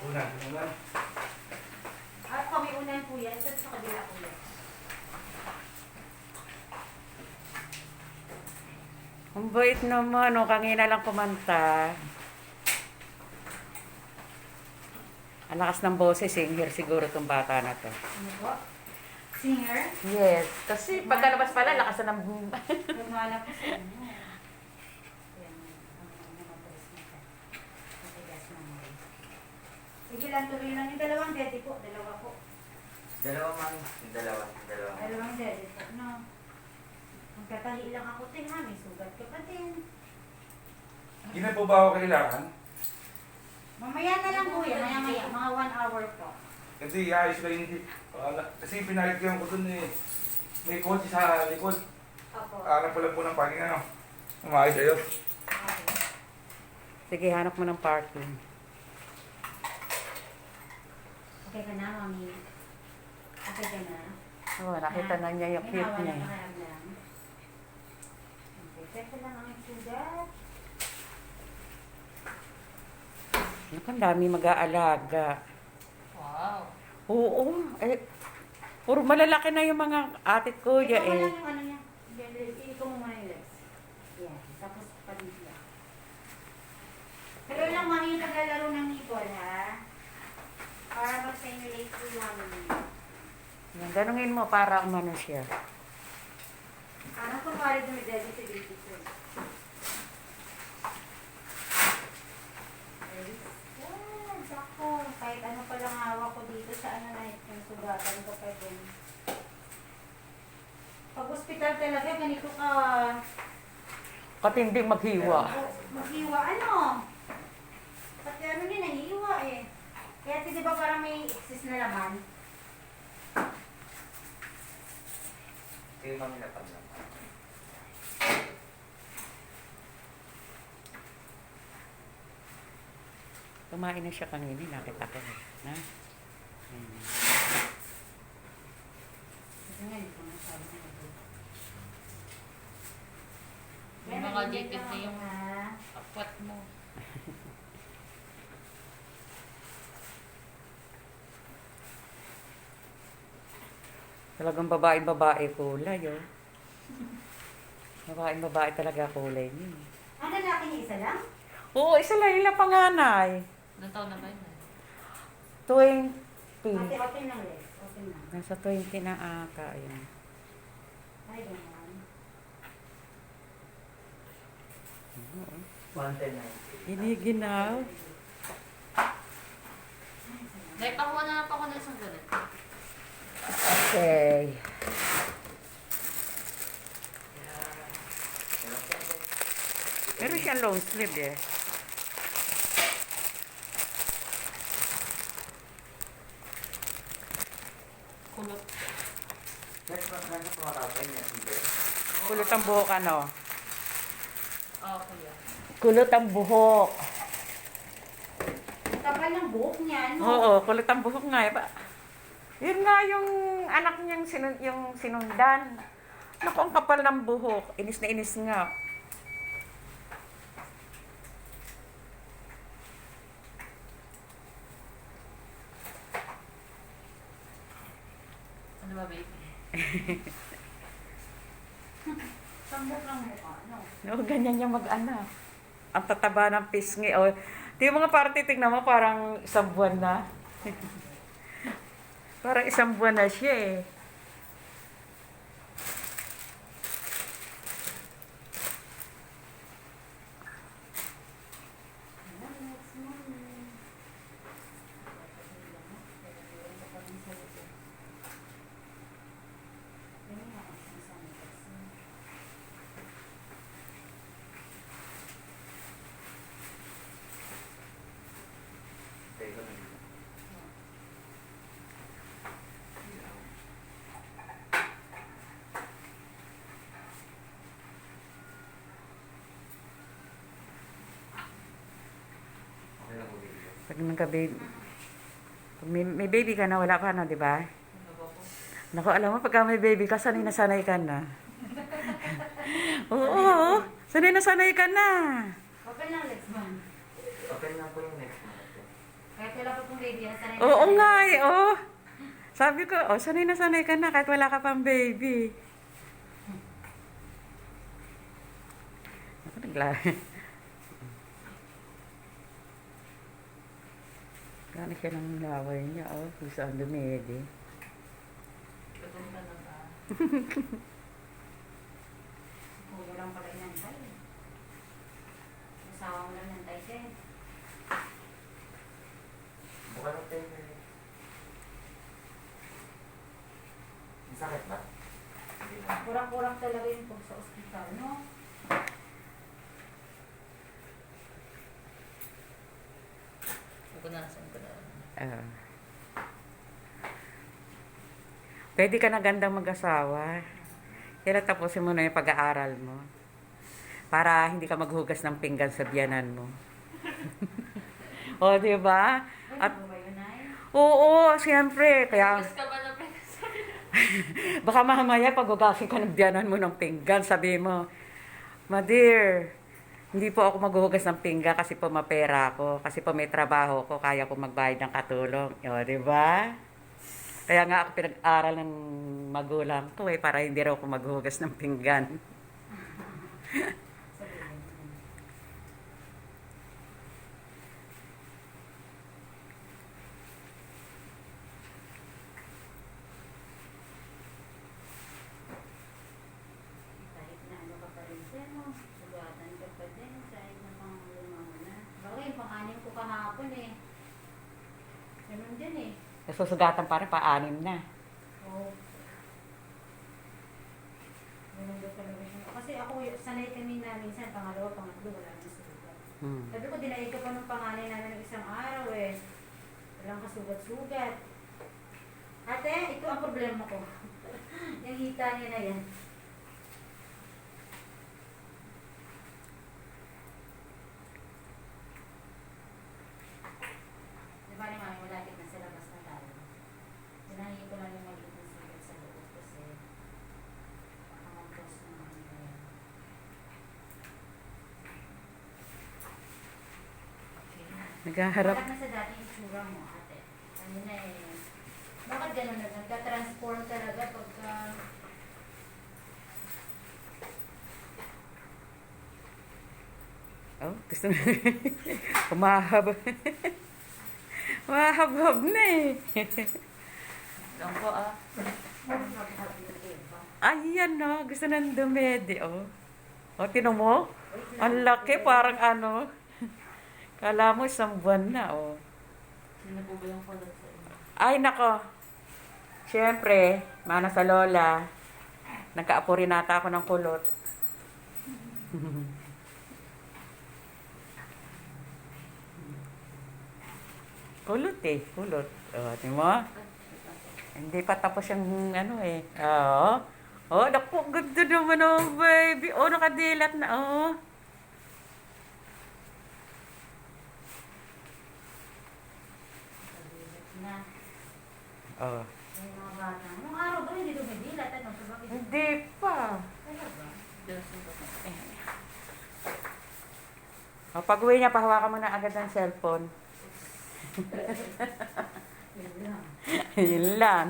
Unan, unan. At kami unan po yan. Ito sa kabila po yan. Ang bait naman, oh, kanina lang kumanta. Ang lakas ng boses, singer siguro itong bata na to. Ano po? Singer? Yes, kasi pagkalabas pala, lakas na ng... Lumala po sa inyo. Yan. Ang mabilis na ka. Matigas na mo. Sige lang, tuloy lang. Yung dalawang daddy po. Dalawa po. Dalawa man. Dalawa. Dalawang daddy po. No. Magkatahi lang ako din ha. May sugat ka pa din. Hindi na po ba ako kailangan? Mamaya na lang po yan. Maya-maya. Mga 1 hour po. Kasi iayos ko yung hindi. Kasi pinahigyan ko dun eh. May kotse sa likod. Opo. Hanap ko lang po ng parking ano. Umayos kayo. Okay. Sige, hanap mo ng parking. Okay ka na, mami? Okay ka na? Oh, nakita na niya yung cute niya. Lang. Okay, teka lang ang sugat. Naku, ang dami mag-aalaga. Wow. Oo, eh, puro malalaki na yung mga atit ko Ikaw eh. lang yung ano niya. Ikaw mo muna yung legs. Yan. Tapos paligya. Pero lang mami yung paglalaro ng nipple ha. Para mag-simulate po yung ano niya. Yan, ganungin mo para umano siya. Parang kunwari dumidedi si baby ko. Yan, sakto. Kahit ano palang hawak ko dito sa ano na yung sugatan ko pa din. Pag hospital talaga, ganito ka. Katinding maghiwa. Maghiwa, ano? Pati ano din, nahihiwa eh. Kaya di ba parang may excess na laman? Kayo kami napaglaman. Kumain na siya kanina, nakita ko. Na? Ayan. Kasi nga, hindi ko masabi na ito. May mga dikit na yung ha? akwat mo. Talagang babae-babae kulay, oh. Babae-babae talaga kulay niya. Ang lalaki niya isa lang? Oo, isa lang yung panganay. Ilang taon na ba yun? 20. Ate, open lang legs. Open lang. Nasa 20 na ata, ayan. Ay, ganyan. Oo. 110 Giniginaw. Dahil pakuha na pa ako ng isang ganit. Okay. Meron siyang long sleeve eh. Kulot. Next month na tumatapay niya. Kulot ang buhok ano? Oo, kuya. Kulot ang buhok. Kapal ng buhok niya, ano? Oo, kulot ang buhok nga eh. Yun nga yung anak niyang yung sinundan. Naku, ang kapal ng buhok. Inis na inis nga. Ano ba, baby? Sambok ng mukha, no? No, ganyan yung mag-anak. Ang tataba ng pisngi. O, di yung mga parte, tignan mo, parang isang buwan na. Parang isang buwan na siya eh. Next morning. Okay na po video. Pag nagka-baby, pag may baby ka na, wala ka na, di ba? Ano ba po? Naku, alam mo, pagka may baby ka, sanay na sanay ka na. Oo, sanay na sanay ka na. Open lang, let's man. Okay na po yung next month. Kahit wala pa pong baby. Sanay na Oo sanay. nga eh, oh. Sabi ko, oh, sanay na sanay ka na kahit wala ka pang baby. Ako nagla... Gano'n siya ng laway niya, oh. Kung saan dumedi. Katulad na ba? Kuya lang pala inantay. Asawa mo lang inantay din. Mukha ng tayo. May sakit ba? Hindi na. Kurang-kurang talaga yung pag sa ospital, no? Pupunasan ko na. Ah. Pwede ka na gandang mag-asawa. Kaya tapusin mo na yung pag-aaral mo. Para hindi ka maghugas ng pinggan sa biyanan mo. O, di ba? Ay, At, ano ba yun, Nay? oo, siyempre. Kaya, Tapos ka ba na baka mamaya paghugasin ka ng biyanan mo ng pinggan, sabi mo, "Ma dear, hindi po ako maghuhugas ng pinggan kasi po mapera ako. Kasi po may trabaho ko, kaya ko magbayad ng katulong." O, di ba? Kaya nga ako pinag-aral ng magulang ko para hindi raw ako maghuhugas ng pinggan. Sabihin mo. Kahit na ano ka pa rin siya, no? Sugatan ka pa din, kahit na panglima mo na. Bagay, panganin ko kahapon eh. Ganun din eh. Nasusugatan pa rin, pa-anim na. Oo. Ganun daw talaga siya. Kasi ako, sanay kami na minsan, pangalawa, pangatlo, wala nang sugat. Hmm. Sabi ko, dinaig ko pa nung panganay namin ng isang araw eh. Walang kasugat-sugat. Ate, ito ang problema ko. Yung hita niya na yan. Di ba ni Mami, malapit na sa labas na tayo. Sinahin ko lang yung maliit na sugat sa loob kasi baka mag-cause ng ano na yan. Okay. Naghaharap. Wala na sa dating itsura mo, ate. Ano na eh. Bakit gano'n na? Nagka-transform talaga pagka... Oh, gusto na. Humahab. Humahab-hab na eh. Lang po ah. Hab-hab yung iba. Ayan no, gusto nang dumedi, oh. O, tinan mo? Wait lang. Ang laki, parang ano. Kala mo, isang buwan na, oh. Sino po ba yung kulot sa inyo? Ay, nako. Siyempre, mana sa lola. Nagkaapo rin nata ako ng kulot. Kulot eh, kulot. O, tingnan mo? Hindi pa tapos yung ano eh. Oo. Oh, naku, ganda naman oh, baby. Oh, nakadilat na, oh. Sabihin na. Oh. Yung mga bata. Nung araw ba hindi dumidilat? Ano? So, bakit? Hindi pa. Talaga? Dosin ko po. O, pag-uwi niya, pahawakan mo na agad ng cellphone. Yun lang. Yun lang.